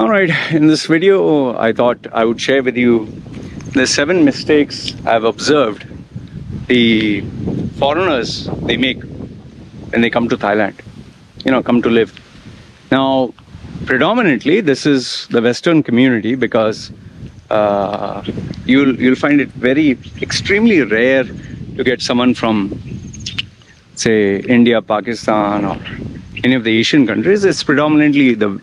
Alright, in this video I thought I would share with you the 7 mistakes I've observed the foreigners they make when they come to Thailand, come to live. Now, predominantly this is the Western community because you'll find it extremely rare to get someone from, say, India, Pakistan, or any of the Asian countries. It's predominantly the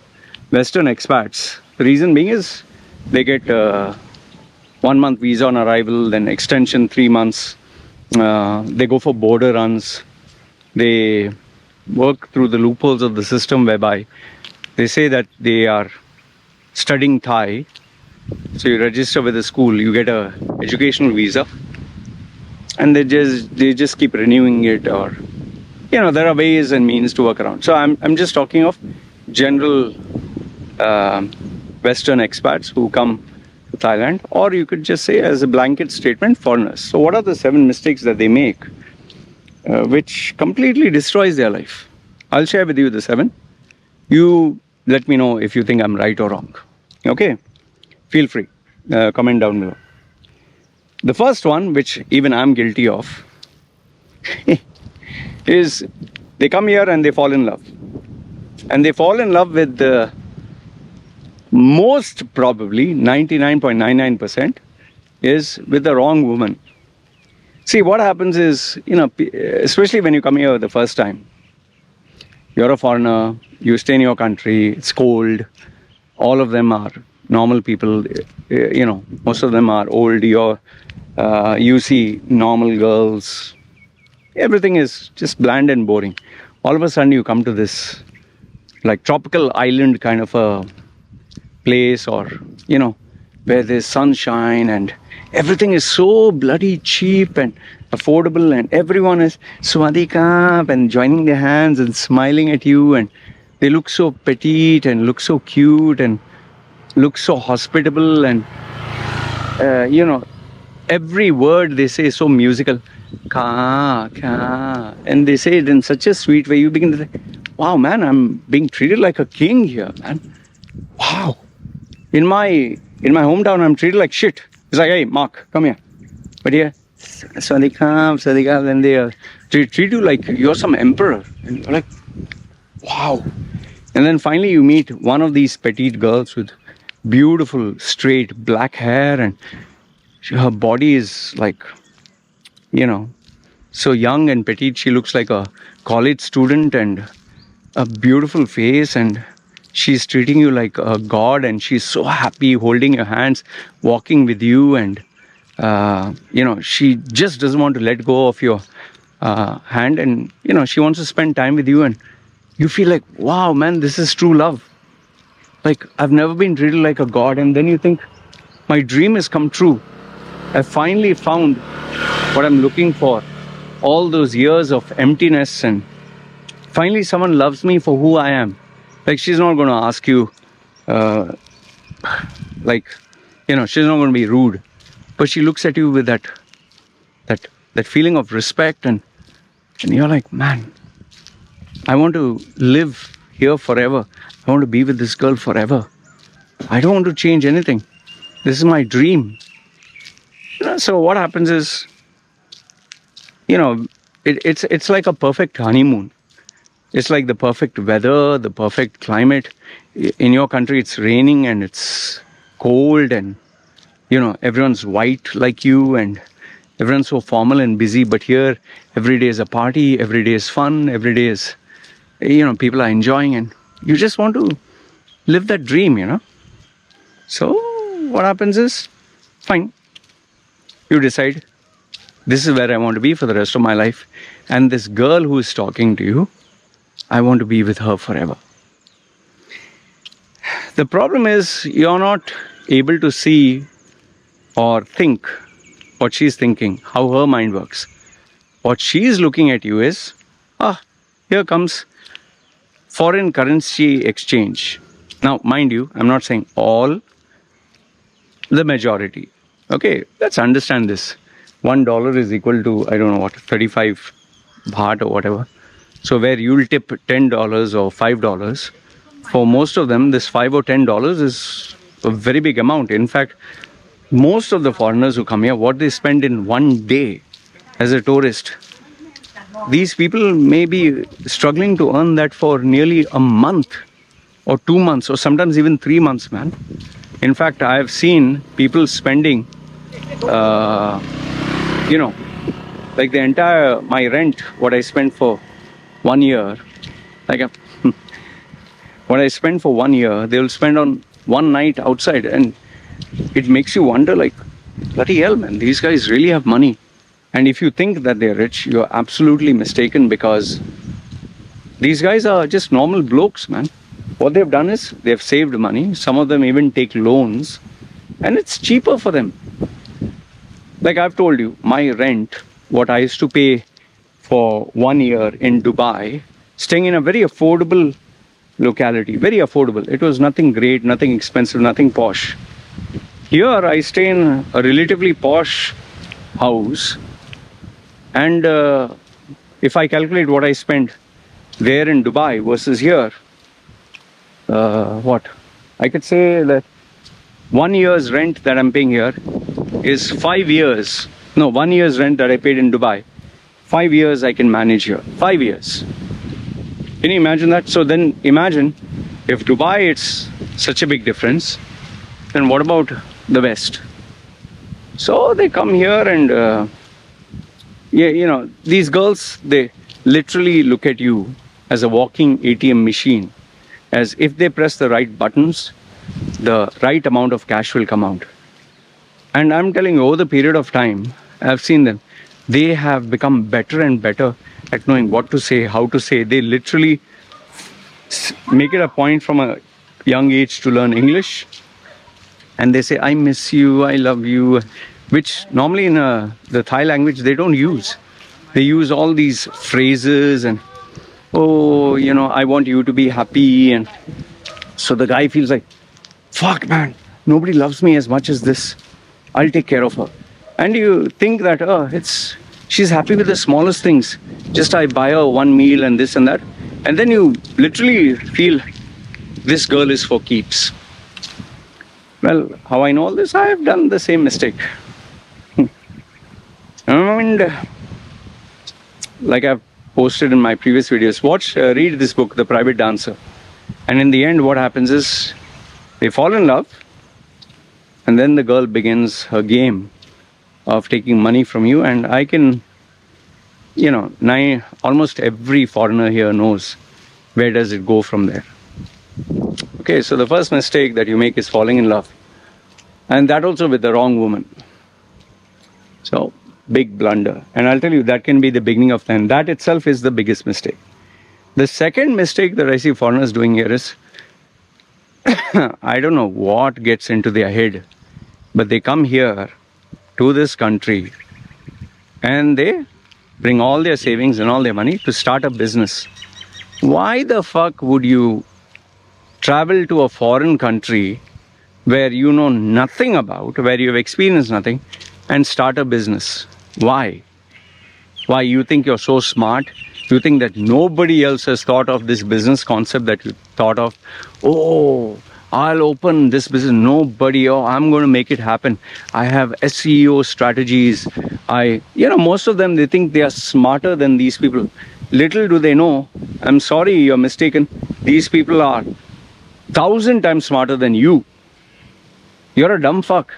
Western expats. The reason being is they get 1 month visa on arrival, then extension 3 months. They go for border runs. They work through the loopholes of the system whereby they say that they are studying Thai. So you register with a school, you get a educational visa, and they just keep renewing it, or there are ways and means to work around. So I'm just talking of general Western expats who come to Thailand, or you could just say as a blanket statement, foreigners. So what are the 7 mistakes that they make which completely destroys their life? I'll share with you the 7. You let me know if you think I'm right or wrong. Okay, feel free, comment down below. The first one, which even I'm guilty of, is they come here and they fall in love. And they fall in love with the most probably 99.99% is with the wrong woman. See, what happens is, especially when you come here the first time, you're a foreigner, you stay in your country, it's cold, all of them are normal people, most of them are old, you see normal girls, everything is just bland and boring. All of a sudden you come to this like tropical island kind of a place, or where there's sunshine and everything is so bloody cheap and affordable, and everyone is swadikap and joining their hands and smiling at you, and they look so petite and look so cute and look so hospitable, and every word they say is so musical, and they say it in such a sweet way. You begin to say, wow, man, I'm being treated like a king here, man. Wow. In my hometown, I'm treated like shit. It's like, hey, Mark, come here. But here, Sadikam, then they treat you like you're some emperor. And you're like, wow. And then finally you meet one of these petite girls with beautiful, straight, black hair, and her body is like, so young and petite. She looks like a college student, and a beautiful face, and she's treating you like a god, and she's so happy holding your hands, walking with you, and she just doesn't want to let go of your hand, and she wants to spend time with you, and you feel like, wow, man, this is true love. Like, I've never been treated like a god. And then you think, my dream has come true. I finally found what I'm looking for. All those years of emptiness, and finally someone loves me for who I am. Like, she's not going to ask you, she's not going to be rude, but she looks at you with that feeling of respect, and you're like, man, I want to live here forever. I want to be with this girl forever. I don't want to change anything. This is my dream. So what happens is, it's like a perfect honeymoon. It's like the perfect weather, the perfect climate. In your country, it's raining and it's cold, and everyone's white like you, and everyone's so formal and busy. But here, every day is a party, every day is fun, every day is, people are enjoying, and you just want to live that dream, So what happens is, fine, you decide, this is where I want to be for the rest of my life, and this girl who is talking to you, I want to be with her forever. The problem is, you're not able to see or think what she's thinking, how her mind works. What she's looking at you is, here comes foreign currency exchange. Now, mind you, I'm not saying all, the majority. Okay, let's understand this. $1 is equal to, 35 baht or whatever. So where you'll tip $10 or $5 For most of them, this $5 or $10 is a very big amount. In fact, most of the foreigners who come here, what they spend in one day as a tourist, these people may be struggling to earn that for nearly a month or 2 months or sometimes even 3 months, man. In fact, I have seen people spending, like the entire, my rent, what I spent for 1 year, like what I spend for 1 year, they will spend on one night outside. And it makes you wonder, like, bloody hell, man, these guys really have money. And if you think that they're rich, you're absolutely mistaken, because these guys are just normal blokes, man. What they've done is they've saved money. Some of them even take loans, and it's cheaper for them. Like I've told you, my rent, what I used to pay for 1 year in Dubai, staying in a very affordable locality, very affordable. It was nothing great, nothing expensive, nothing posh. Here I stay in a relatively posh house, and if I calculate what I spent there in Dubai versus here, what I could say that 1 year's rent that I'm paying here is 5 years. No, 1 year's rent that I paid in Dubai, 5 years I can manage here. 5 years. Can you imagine that? So then imagine if Dubai, it's such a big difference, then what about the West? So they come here and these girls, they literally look at you as a walking ATM machine. As if they press the right buttons, the right amount of cash will come out. And I'm telling you, over the period of time, I've seen them. They have become better and better at knowing what to say, how to say. They literally make it a point from a young age to learn English. And they say, I miss you, I love you, which normally in the Thai language they don't use. They use all these phrases and, oh, I want you to be happy. And so the guy feels like, fuck, man, nobody loves me as much as this. I'll take care of her. And you think that, she's happy with the smallest things. Just I buy her one meal and this and that. And then you literally feel this girl is for keeps. Well, how I know all this? I have done the same mistake. And like I've posted in my previous videos, read this book, The Private Dancer. And in the end, what happens is they fall in love, and then the girl begins her game of taking money from you. And I can, almost every foreigner here knows where does it go from there. Okay, so the first mistake that you make is falling in love, and that also with the wrong woman. So big blunder. And I'll tell you, that can be the beginning of time. That itself is the biggest mistake. The second mistake that I see foreigners doing here is, I don't know what gets into their head, but they come here to this country and they bring all their savings and all their money to start a business. Why the fuck would you travel to a foreign country where you know nothing about, where you've experienced nothing, and start a business? Why? Why? You think you're so smart? You think that nobody else has thought of this business concept that you thought of? Oh, I'll open this business. Nobody. Oh, I'm going to make it happen. I have SEO strategies. Most of them, they think they are smarter than these people. Little do they know, I'm sorry, you're mistaken. These people are 1,000 times smarter than you. You're a dumb fuck.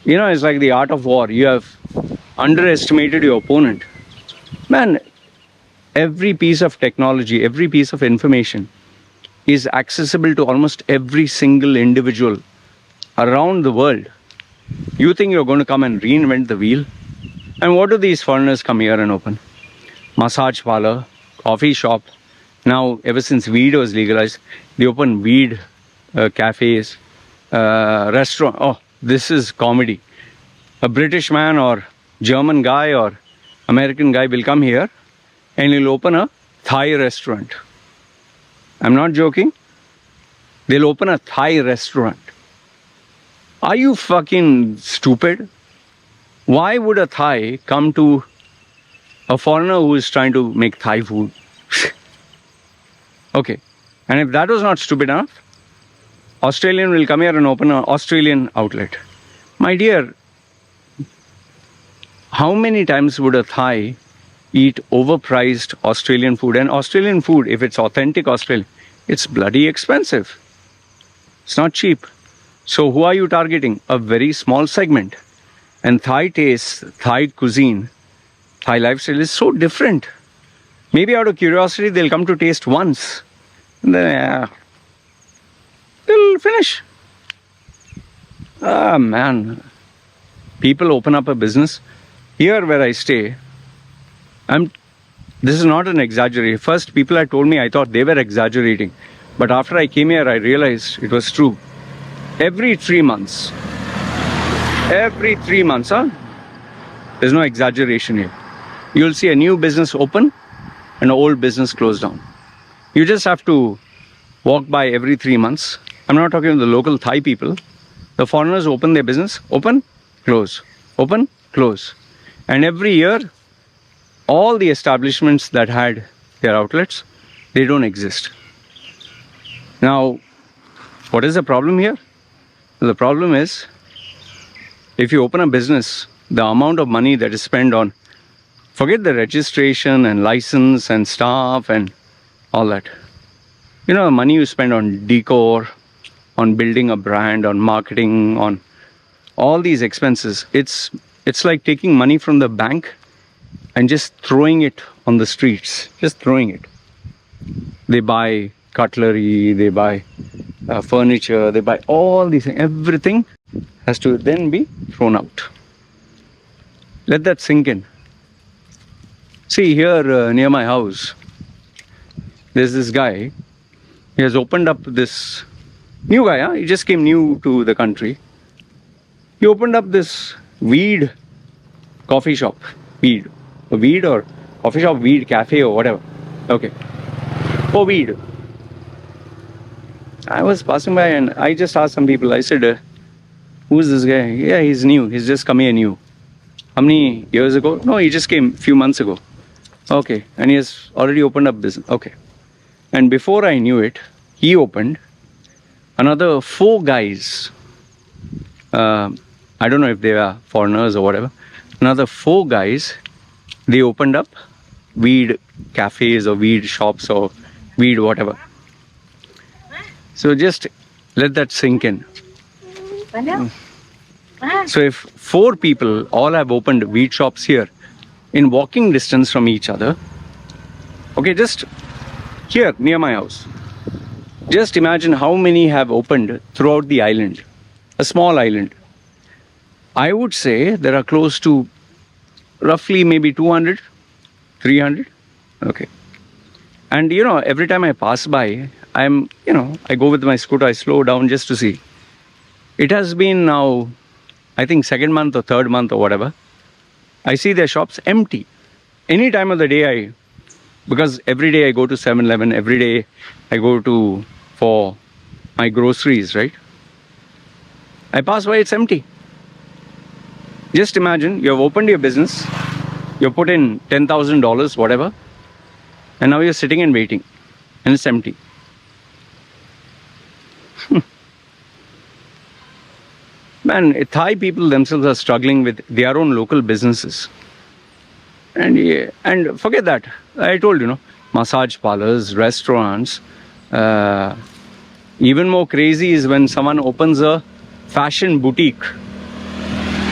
It's like the art of war. You have underestimated your opponent. Man, every piece of technology, every piece of information is accessible to almost every single individual around the world. You think you're going to come and reinvent the wheel? And what do these foreigners come here and open? Massage parlor, coffee shop. Now, ever since weed was legalized, they open weed cafes, restaurant. Oh, this is comedy. A British man or German guy or American guy will come here and he'll open a Thai restaurant. I'm not joking. They'll open a Thai restaurant. Are you fucking stupid? Why would a Thai come to a foreigner who is trying to make Thai food? Okay. And if that was not stupid enough, Australian will come here and open an Australian outlet. My dear, how many times would a Thai eat overpriced Australian food? And Australian food, if it's authentic Australian, it's bloody expensive. It's not cheap. So who are you targeting? A very small segment. And Thai taste, Thai cuisine, Thai lifestyle is so different. Maybe out of curiosity, they'll come to taste once. And then they'll finish. Ah, man. People open up a business. Here where I stay, this is not an exaggeration. First, people had told me I thought they were exaggerating. But after I came here, I realized it was true. Every 3 months, there's no exaggeration here. You'll see a new business open and an old business close down. You just have to walk by every 3 months. I'm not talking to the local Thai people. The foreigners open their business, open, close, open, close. And every year, all the establishments that had their outlets, they don't exist. Now, what is the problem here? The problem is, if you open a business, the amount of money that is spent on, forget the registration and license and staff and all that. You know, the money you spend on decor, on building a brand, on marketing, on all these expenses. It's like taking money from the bank and just throwing it on the streets. Just throwing it. They buy cutlery, they buy furniture, they buy all these things. Everything has to then be thrown out. Let that sink in. See, here near my house, there's this guy. He has opened up this new guy, huh? He just came new to the country. He opened up this weed coffee shop. Weed or coffee shop, weed cafe or whatever. Okay. Oh, weed. I was passing by and I just asked some people, I said, who's this guy? Yeah, he's new. He's just come here new. How many years ago? No, he just came a few months ago. Okay. And he has already opened up business. Okay. And before I knew it, he opened another 4 guys. I don't know if they are foreigners or whatever. Another 4 guys, they opened up weed cafes or weed shops or weed whatever. So just let that sink in. So if 4 people all have opened weed shops here in walking distance from each other, okay, just here near my house, just imagine how many have opened throughout the island, a small island. I would say there are close to roughly maybe 200, 300. Okay. And you know, every time I pass by, I go with my scooter, I slow down just to see. It has been now, I think 2nd month or 3rd month or whatever. I see their shops empty. Any time of the day because every day I go to 7-Eleven, every day I go for my groceries, right? I pass by, it's empty. Just imagine, you have opened your business, you put in $10,000, whatever, and now you're sitting and waiting, and it's empty. Man, Thai people themselves are struggling with their own local businesses. And forget that. I told you, massage parlors, restaurants. Even more crazy is when someone opens a fashion boutique.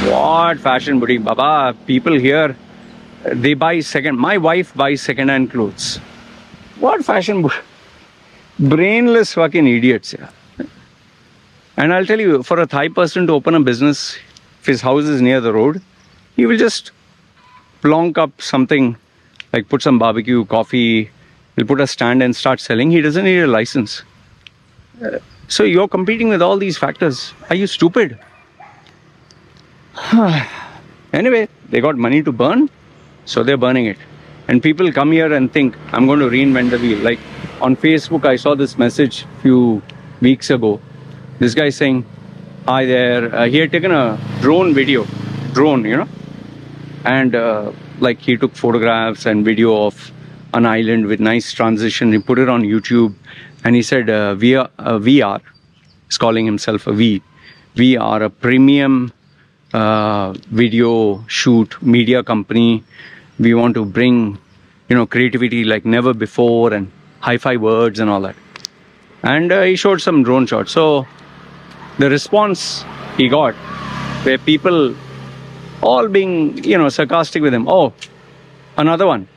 What fashion boutique, Baba? People here, they buy my wife buys second-hand clothes. What fashion boutique? Brainless fucking idiots, yeah. And I'll tell you, for a Thai person to open a business, if his house is near the road, he will just plonk up something, like put some barbecue, coffee, he'll put a stand and start selling. He doesn't need a license. So you're competing with all these factors. Are you stupid? Anyway, they got money to burn, so they're burning it. And people come here and think, I'm going to reinvent the wheel. Like on Facebook, I saw this message a few weeks ago. This guy saying, hi there. He had taken a drone, and like he took photographs and video of an island with nice transition. He put it on YouTube And he said, we are, he's calling himself a we are a premium video shoot media company. We want to bring, creativity like never before and hi-fi words and all that. And he showed some drone shots. So the response he got, where people all being, sarcastic with him. Oh, another one.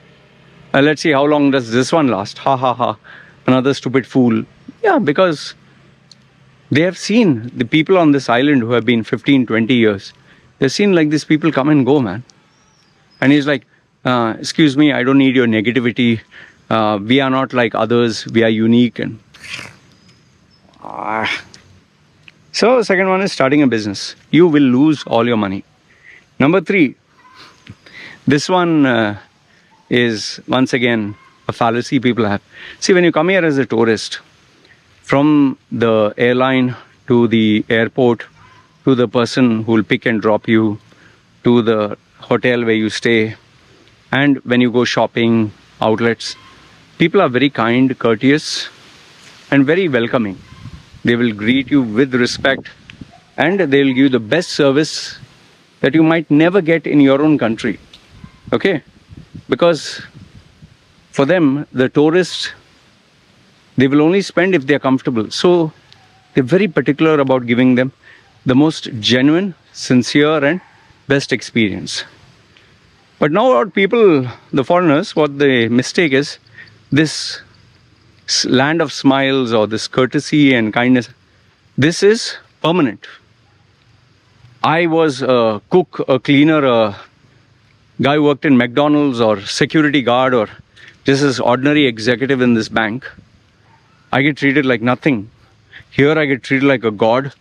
Let's see how long does this one last. Ha ha ha. Another stupid fool. Yeah, because they have seen the people on this island who have been 15, 20 years. They've seen like these people come and go, man. And he's like, excuse me, I don't need your negativity. We are not like others. We are unique. And so second one is starting a business. You will lose all your money. Number 3, this one is once again a fallacy people have. See, when you come here as a tourist, from the airline to the airport, to the person who will pick and drop you, to the hotel where you stay, and when you go shopping, outlets, people are very kind, courteous, and very welcoming. They will greet you with respect, and they will give you the best service that you might never get in your own country. Okay? Because for them, the tourists, they will only spend if they are comfortable. So they're very particular about giving them the most genuine, sincere, and best experience. But now what people, the foreigners, what they mistake is this land of smiles or this courtesy and kindness. This is permanent. I was a cook, a cleaner, a guy who worked in McDonald's or security guard or just as ordinary executive in this bank. I get treated like nothing. Here I get treated like a god.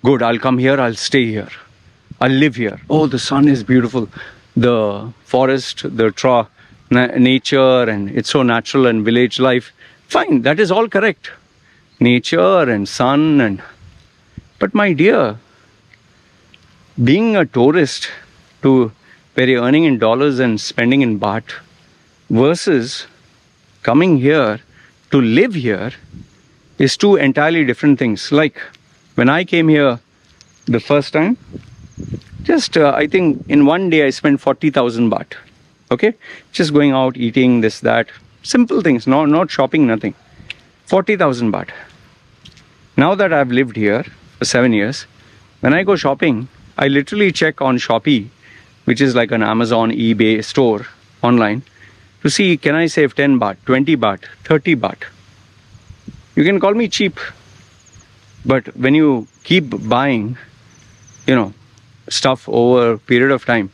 Good, I'll come here, I'll stay here. I'll live here. Oh, the sun is beautiful. The forest, the nature, and it's so natural, and village life. Fine, that is all correct. Nature and sun but my dear, being a tourist to where you're earning in dollars and spending in baht versus coming here to live here is two entirely different things. Like when I came here the first time, just I think in one day I spent 40,000 baht. Okay, just going out, eating, this, that, simple things, not shopping, nothing. 40,000 baht. Now that I've lived here for 7 years, when I go shopping, I literally check on Shopee, which is like an Amazon, eBay store online, to see, can I save 10 baht, 20 baht, 30 baht. You can call me cheap, but when you keep buying, stuff over a period of time,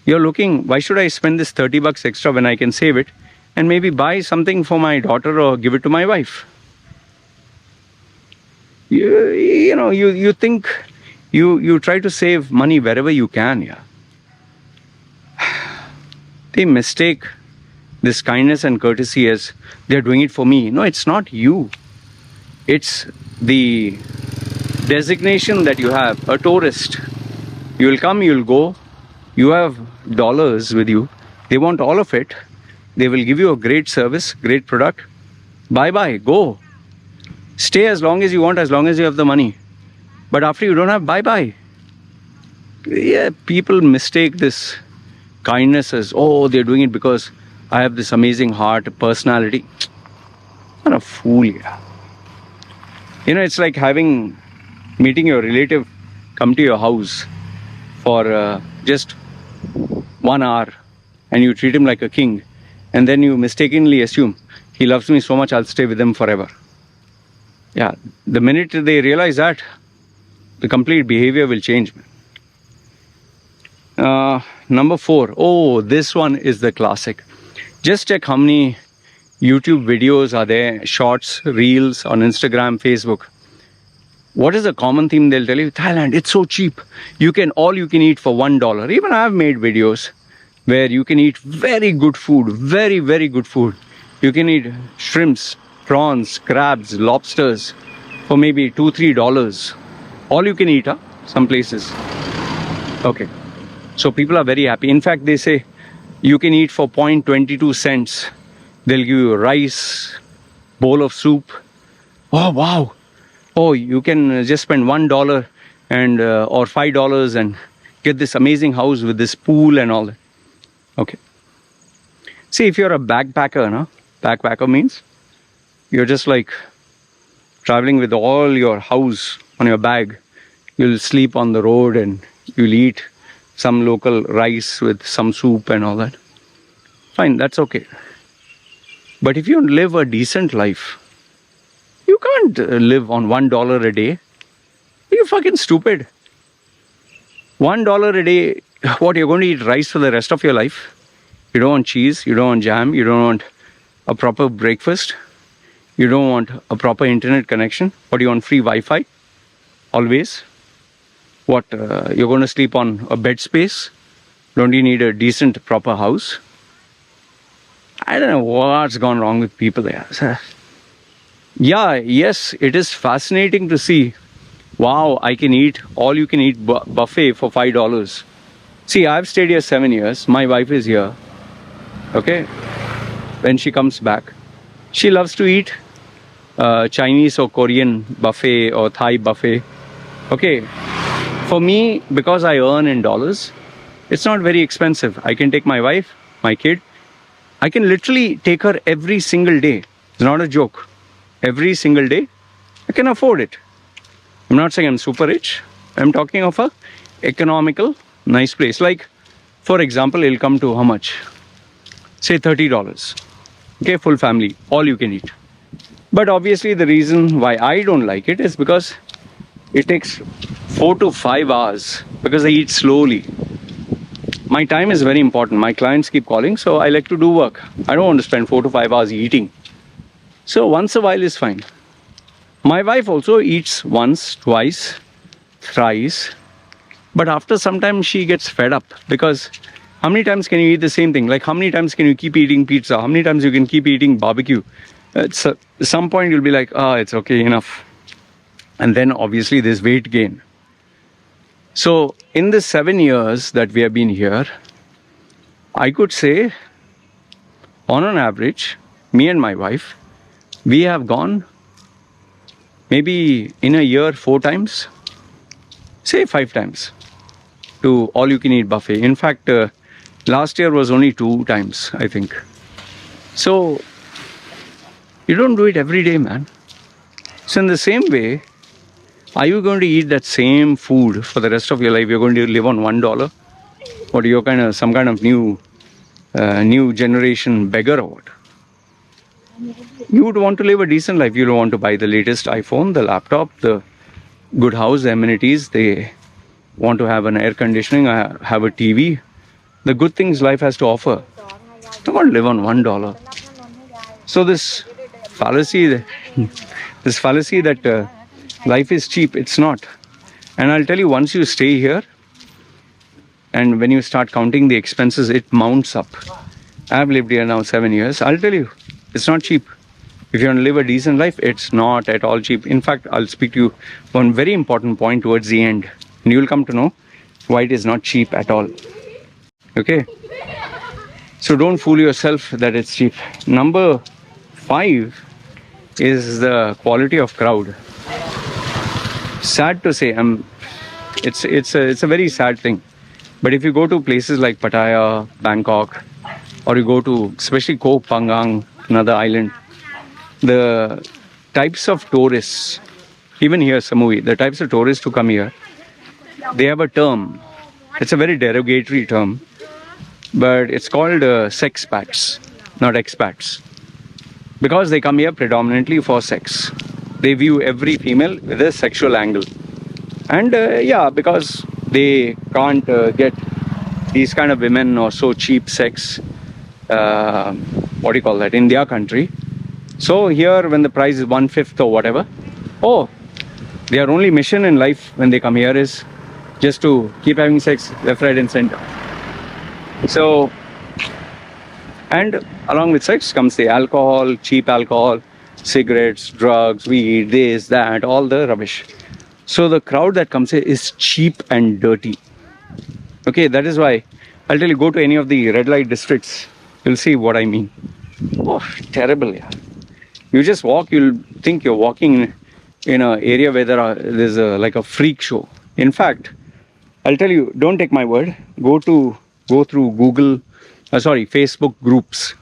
you're looking, why should I spend this 30 bucks extra when I can save it and maybe buy something for my daughter or give it to my wife? You think, you try to save money wherever you can, yeah. They mistake this kindness and courtesy as they're doing it for me. No, it's not you. It's the designation that you have, a tourist. You will come, you will go, you have dollars with you, they want all of it, they will give you a great service, great product, bye-bye, go. Stay as long as you want, as long as you have the money. But after you don't have, bye-bye. Yeah, people mistake this kindness as, oh, they're doing it because I have this amazing heart, personality. What a fool, yeah. It's like meeting your relative come to your house for just 1 hour and you treat him like a king, and then you mistakenly assume he loves me so much I'll stay with him forever. Yeah, the minute they realize that, the complete behavior will change. Number 4, oh, this one is the classic. Just check how many YouTube videos are there, shorts, reels on Instagram, Facebook. What is the common theme they'll tell you? Thailand, it's so cheap. All you can eat for $1. Even I've made videos where you can eat very good food, very, very good food. You can eat shrimps, prawns, crabs, lobsters for maybe $2, $3. All you can eat, some places. Okay. So people are very happy. In fact, they say you can eat for 0.22 cents. They'll give you rice, bowl of soup, Oh, wow. Oh, you can just spend $1 and or $5 and get this amazing house with this pool and all that. Okay. See, if you're a backpacker, no? Backpacker means you're just like traveling with all your house on your bag. You'll sleep on the road and you'll eat some local rice with some soup and all that. Fine, that's okay. But if you live a decent life, you can't live on $1 a day. Are you fucking stupid? $1 a day, what, you're going to eat rice for the rest of your life? You don't want cheese, you don't want jam, you don't want a proper breakfast, you don't want a proper internet connection. What, do you want free Wi-Fi? Always? What, you're going to sleep on a bed space? Don't you need a decent, proper house? I don't know what's gone wrong with people there. Yeah, yes, it is fascinating to see. Wow, I can eat all you can eat buffet for $5. See, I've stayed here 7 years. My wife is here. Okay? When she comes back, she loves to eat Chinese or Korean buffet or Thai buffet. Okay? For me, because I earn in dollars, it's not very expensive. I can take my wife, my kid. I can literally take her every single day. It's not a joke. Every single day, I can afford it. I'm not saying I'm super rich. I'm talking of a economical, nice place. Like, for example, it'll come to how much? Say $30. Okay, full family, all you can eat. But obviously the reason why I don't like it is because it takes 4 to 5 hours because I eat slowly. My time is very important. My clients keep calling, so I like to do work. I don't want to spend 4 to 5 hours eating. So once a while is fine. My wife also eats once, twice, thrice. But after some time she gets fed up because how many times can you eat the same thing? Like how many times can you keep eating pizza? How many times you can keep eating barbecue? At some point you'll be like, it's okay, enough. And then obviously there's weight gain. So in the 7 years that we have been here, I could say on an average, me and my wife, we have gone maybe in a year 4 times, say 5 times to all you can eat buffet. In fact, last year was only 2 times, I think. So you don't do it every day, man. So in the same way, are you going to eat that same food for the rest of your life? You're going to live on $1? Or you're some kind of new generation beggar or what? You would want to live a decent life. You don't want to buy the latest iPhone, the laptop, the good house, the amenities. They want to have an air conditioning, have a TV. The good things life has to offer. Don't want to live on $1. So this fallacy that life is cheap, it's not. And I'll tell you, once you stay here, and when you start counting the expenses, it mounts up. I've lived here now 7 years. I'll tell you, it's not cheap. If you want to live a decent life, it's not at all cheap. In fact, I'll speak to you one very important point towards the end, and you'll come to know why it is not cheap at all. Okay? So don't fool yourself that it's cheap. Number 5 is the quality of crowd. Sad to say, it's a very sad thing. But if you go to places like Pattaya, Bangkok, or you go to especially Koh Phangan, another island, the types of tourists, even here Samui, the types of tourists who come here, they have a term. It's a very derogatory term, but it's called sexpats, not expats, because they come here predominantly for sex. They view every female with a sexual angle, and because they can't get these kind of women or so cheap sex, in their country. So here, when the price is 1/5 or whatever, their only mission in life when they come here is just to keep having sex left, right and center. So, and along with sex comes the alcohol, cheap alcohol, cigarettes, drugs, weed, this, that, all the rubbish. So the crowd that comes here is cheap and dirty. Okay, that is why I'll tell you, go to any of the red light districts, you'll see what I mean. Terrible, yeah. You just walk, you'll think you're walking in an area where there's like a freak show. In fact, I'll tell you, don't take my word. Go through Facebook groups.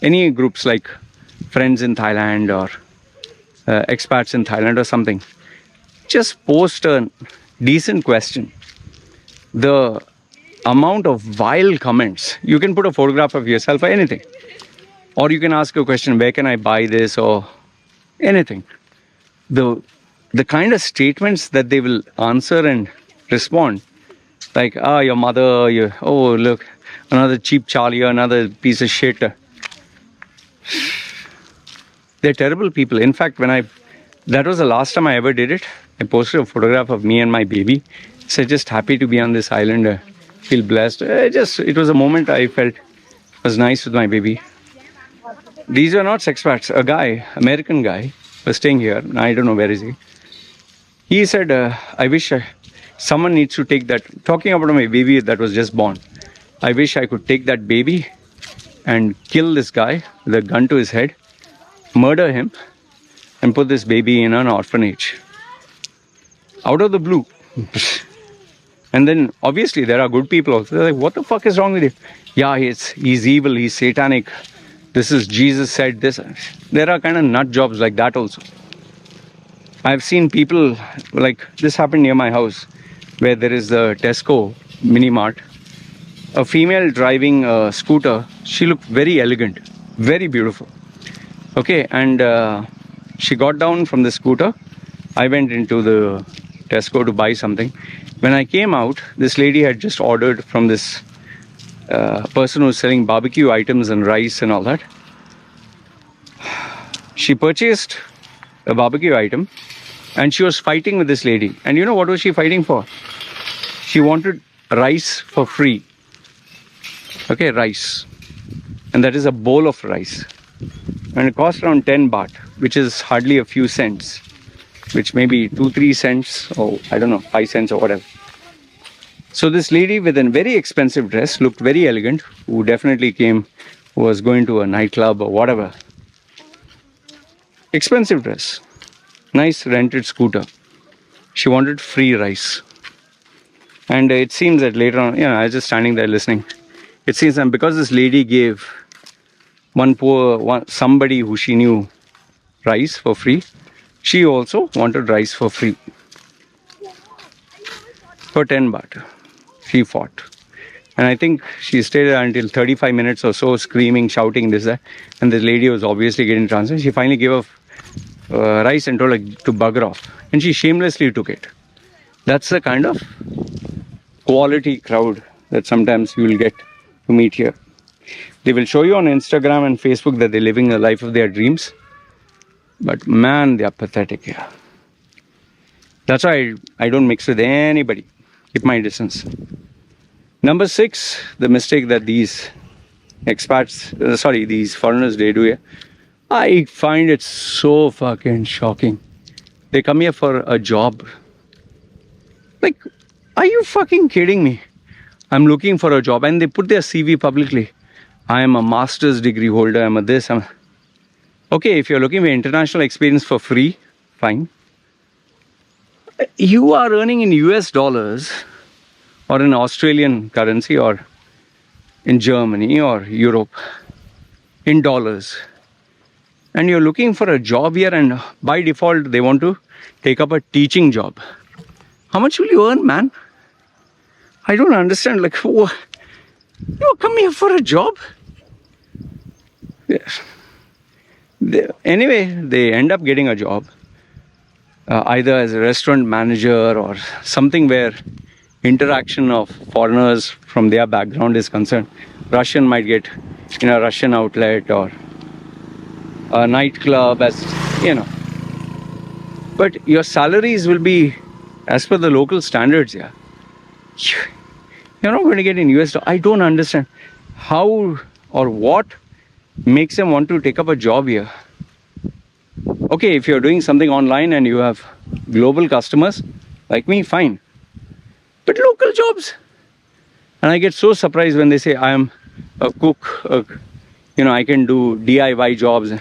Any groups like Friends in Thailand or Expats in Thailand or something. Just post a decent question. The amount of vile comments, you can put a photograph of yourself or anything. Or you can ask a question, where can I buy this or anything. The kind of statements that they will answer and respond, like, your mother, oh, look, another cheap Charlie, another piece of shit. They're terrible people. In fact, that was the last time I ever did it. I posted a photograph of me and my baby. So just happy to be on this island, feel blessed. It was a moment I felt was nice with my baby. These are not expats. A guy, American guy, was staying here. I don't know where is he. He said, I wish someone needs to take that. Talking about my baby that was just born. I wish I could take that baby and kill this guy with a gun to his head, murder him, and put this baby in an orphanage. Out of the blue. And then obviously there are good people also. They're like, what the fuck is wrong with you? Yeah, he's evil, he's satanic. This is Jesus said this. There are kind of nut jobs like that also. I've seen people, like this happened near my house, where there is the Tesco mini mart. A female driving a scooter. She looked very elegant, very beautiful. Okay, and she got down from the scooter. I went into the Tesco to buy something. When I came out, this lady had just ordered from this person who's selling barbecue items and rice and all that. She purchased a barbecue item and she was fighting with this lady. And you know what was she fighting for? She wanted rice for free. Okay, rice. And that is a bowl of rice. And it cost around 10 baht, which is hardly a few cents, which may be 2-3 cents or I don't know, 5 cents or whatever. So this lady with a very expensive dress, looked very elegant, who definitely was going to a nightclub or whatever. Expensive dress, nice rented scooter. She wanted free rice. And it seems that later on, I was just standing there listening. It seems that because this lady gave somebody who she knew rice for free, she also wanted rice for free. For 10 baht. She fought. And I think she stayed there until 35 minutes or so, screaming, shouting, this, that. And this lady was obviously getting transferred. She finally gave her rice and told her to bugger off. And she shamelessly took it. That's the kind of quality crowd that sometimes you will get to meet here. They will show you on Instagram and Facebook that they're living the life of their dreams. But man, they are pathetic here. That's why I don't mix with anybody. Keep my distance. Number 6, the mistake that these these foreigners, they do here. I find it so fucking shocking. They come here for a job. Like, are you fucking kidding me? I'm looking for a job and they put their CV publicly. I am a master's degree holder, I'm a this, Okay, if you're looking for international experience for free, fine. You are earning in US dollars or in Australian currency or in Germany or Europe in dollars. And you're looking for a job here and by default they want to take up a teaching job. How much will you earn, man? I don't understand. Like, you come here for a job? Yeah. Anyway, they end up getting a job. Either as a restaurant manager or something where interaction of foreigners from their background is concerned. Russian might get in a Russian outlet or a nightclub, But your salaries will be as per the local standards, yeah. You're not going to get in US. I don't understand how or what makes them want to take up a job here. Okay, if you're doing something online and you have global customers like me, fine. But local jobs. And I get so surprised when they say I am a cook, I can do DIY jobs.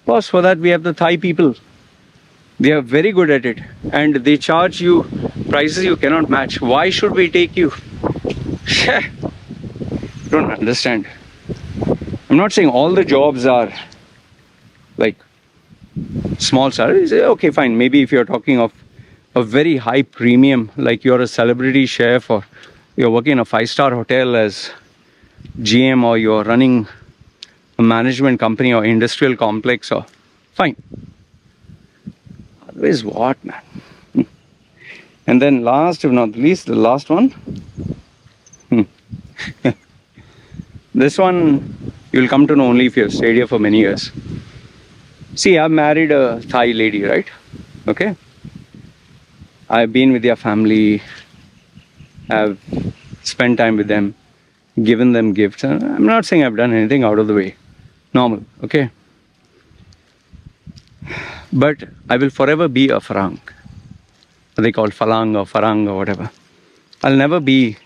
Boss, for that we have the Thai people. They are very good at it, and they charge you prices you cannot match. Why should we take you? Don't understand. I'm not saying all the jobs are like small salaries. Okay, fine. Maybe if you're talking of a very high premium, like you're a celebrity chef or you're working in a 5-star hotel as GM, or you're running a management company or industrial complex, or fine. Otherwise, what, man? And then last, if not least, the last one. This one you'll come to know only if you've stayed here for many years. See, I've married a Thai lady, right? Okay. I've been with their family. I've spent time with them, given them gifts. I'm not saying I've done anything out of the way. Normal, okay? But I will forever be a Farang. They call Falang or Farang or whatever. I'll never be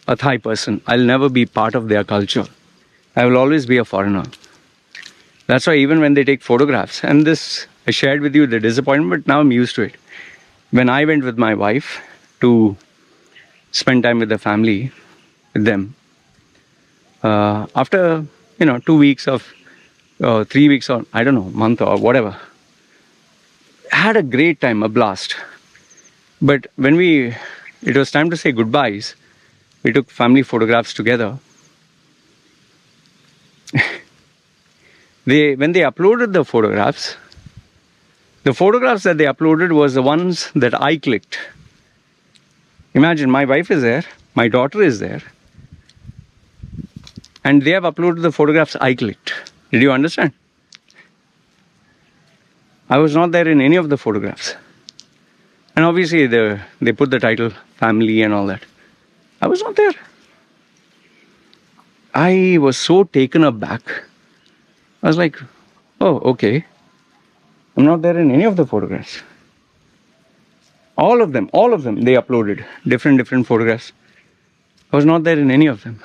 a Thai person. I'll never be part of their culture. I will always be a foreigner. That's why even when they take photographs, and this I shared with you the disappointment, but now I'm used to it. When I went with my wife to spend time with the family, with them, after 2 weeks of 3 weeks or I don't know, month or whatever, I had a great time, a blast. But when it was time to say goodbyes, we took family photographs together. When they uploaded the photographs that they uploaded was the ones that I clicked. Imagine, my wife is there, my daughter is there, and they have uploaded the photographs I clicked. Did you understand? I was not there in any of the photographs. And obviously they put the title family and all that. I was not there. I was so taken aback. I was like, oh, okay. I'm not there in any of the photographs. All of them, they uploaded different photographs. I was not there in any of them.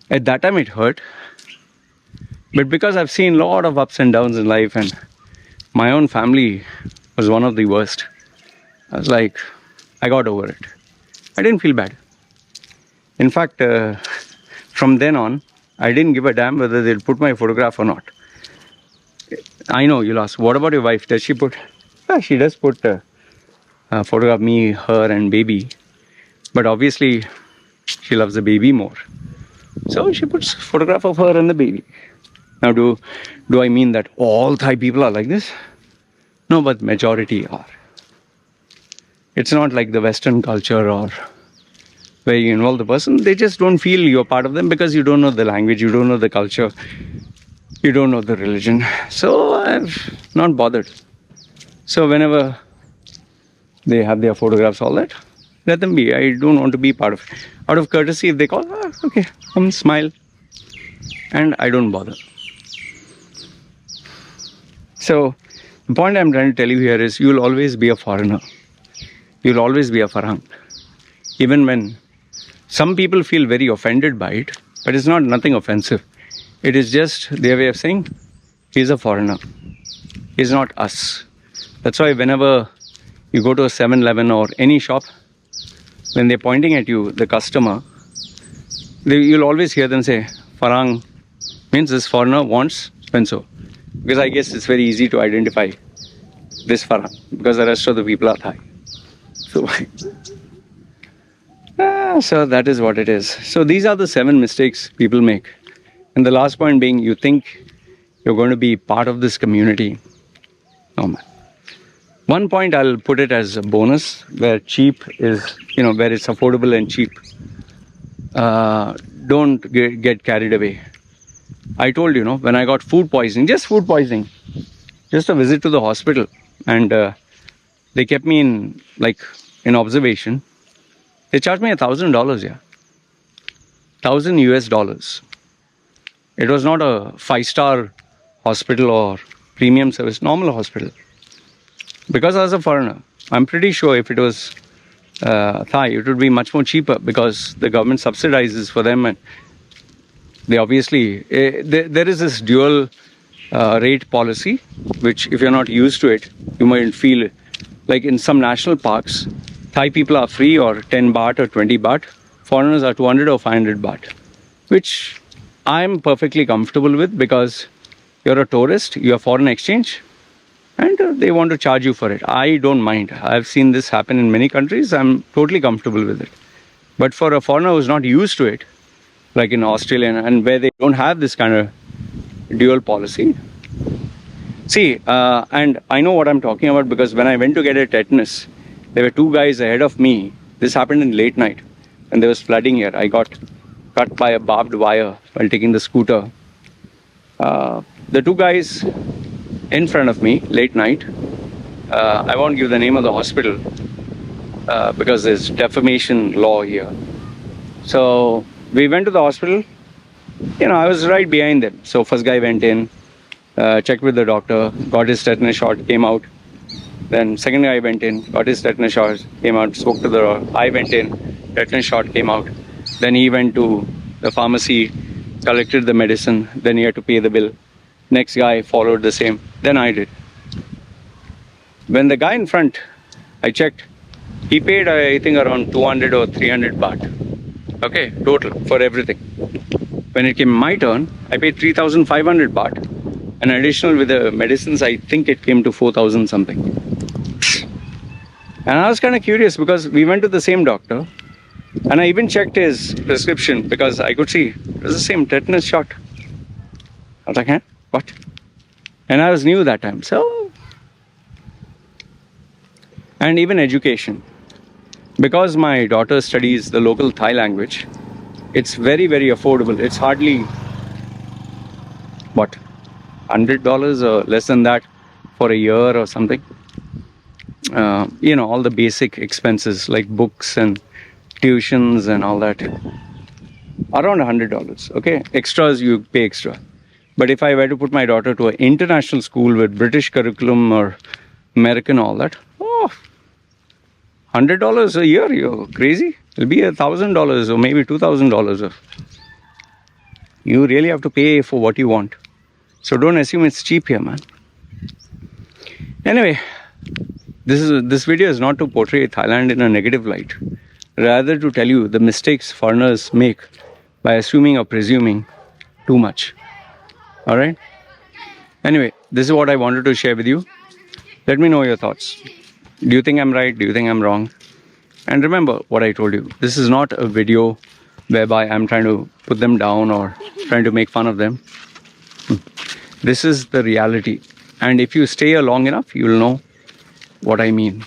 At that time it hurt. But because I've seen a lot of ups and downs in life, and my own family was one of the worst, I was like, I got over it. I didn't feel bad. In fact, from then on, I didn't give a damn whether they'll put my photograph or not. I know you'll ask, what about your wife? Does she put? Yeah, she does put a photograph of me, her and baby. But obviously, she loves the baby more. So she puts a photograph of her and the baby. Now, do I mean that all Thai people are like this? No, but majority are. It's not like the Western culture or where you involve the person. They just don't feel you're part of them because you don't know the language, you don't know the culture, you don't know the religion. So I've not bothered. So whenever they have their photographs, all that, let them be. I don't want to be part of it. Out of courtesy, if they call, okay, come smile. And I don't bother. So the point I'm trying to tell you here is you'll always be a foreigner. You'll always be a Farang. Even when some people feel very offended by it, but it's not nothing offensive. It is just their way of saying, he's a foreigner. He's not us. That's why whenever you go to a 7-Eleven or any shop, when they're pointing at you, the customer, you'll always hear them say, Farang, means this foreigner wants so. Because I guess it's very easy to identify this Farang, because the rest of the people are Thai. So that is what it is. So these are the 7 mistakes people make. And the last point being, you think you're going to be part of this community. Oh man. One point I'll put it as a bonus, where cheap is, where it's affordable and cheap. Don't get carried away. I told you, when I got food poisoning, just a visit to the hospital, and they kept me in observation. They charged me $1,000, yeah. $1,000 US. It was not a 5-star hospital or premium service, normal hospital. Because I was a foreigner, I'm pretty sure if it was Thai, it would be much more cheaper because the government subsidizes for them, and they obviously there is this dual rate policy, which if you're not used to it, you might feel like in some national parks, Thai people are free or 10 baht or 20 baht, foreigners are 200 or 500 baht, which I'm perfectly comfortable with because you're a tourist, you have foreign exchange, and they want to charge you for it. I don't mind. I've seen this happen in many countries. I'm totally comfortable with it. But for a foreigner who's not used to it, like in Australia and where they don't have this kind of dual policy, see, and I know what I'm talking about because when I went to get a tetanus, there were two guys ahead of me. This happened in late night and there was flooding here. I got cut by a barbed wire while taking the scooter. The two guys in front of me, late night, I won't give the name of the hospital because there's defamation law here. So we went to the hospital. I was right behind them. So first guy went in, checked with the doctor, got his tetanus shot, came out. Then second guy went in, got his tetanus shot, came out, spoke to the doctor. I went in, tetanus shot, came out. Then he went to the pharmacy, collected the medicine, then he had to pay the bill. Next guy followed the same, then I did. When the guy in front, I checked, he paid I think around 200 or 300 baht. Okay, total for everything. When it came my turn, I paid 3,500 baht. And additional with the medicines, I think it came to 4,000 something. And I was kind of curious because we went to the same doctor. And I even checked his prescription because I could see it was the same tetanus shot. I was like, huh? What? And I was new that time. So, and even education. Because my daughter studies the local Thai language, it's very, very affordable. It's hardly, what, $100 or less than that for a year or something. All the basic expenses like books and tuitions and all that, around $100. Okay, extras you pay extra. But if I were to put my daughter to an international school with British curriculum or American, all that, $100 a year, you're crazy. It'll be $1,000 or maybe $2,000. You really have to pay for what you want. So don't assume it's cheap here, man. Anyway, this video is not to portray Thailand in a negative light. Rather to tell you the mistakes foreigners make by assuming or presuming too much. Alright? Anyway, this is what I wanted to share with you. Let me know your thoughts. Do you think I'm right? Do you think I'm wrong? And remember what I told you. This is not a video whereby I'm trying to put them down or trying to make fun of them. This is the reality. And if you stay here long enough, you'll know what I mean.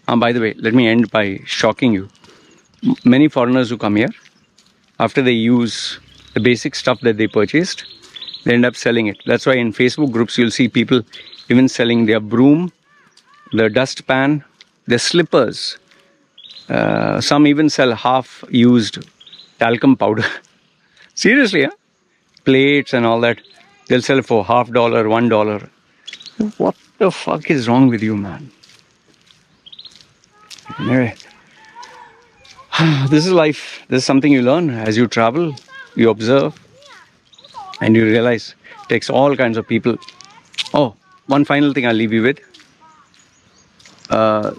By the way, let me end by shocking you. Many foreigners who come here, after they use the basic stuff that they purchased, they end up selling it. That's why in Facebook groups, you'll see people even selling their broom, the dustpan, their slippers. Some even sell half-used talcum powder. Seriously, huh? Plates and all that. They'll sell for $50, $1. What the fuck is wrong with you, man? Anyway, this is life. This is something you learn as you travel, you observe, and you realize it takes all kinds of people. Oh, one final thing I'll leave you with. A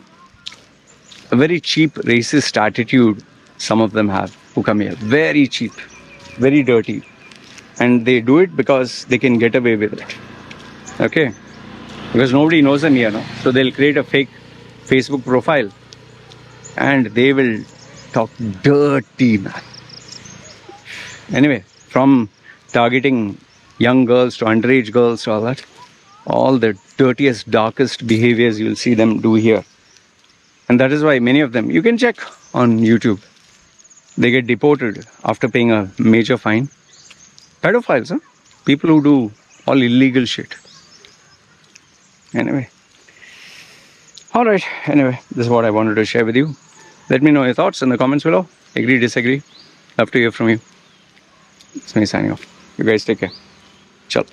very cheap racist attitude some of them have who come here. Very cheap, very dirty. And they do it because they can get away with it. Okay? Because nobody knows them here, no? So they'll create a fake Facebook profile and they will talk dirty, man. Anyway, from targeting young girls to underage girls to all the dirtiest, darkest behaviors you'll see them do here. And that is why many of them, you can check on YouTube, they get deported after paying a major fine. Pedophiles, huh? People who do all illegal shit. Anyway. Alright, anyway, this is what I wanted to share with you. Let me know your thoughts in the comments below. Agree, disagree. Love to hear from you. It's me signing off. You guys take care. Ciao.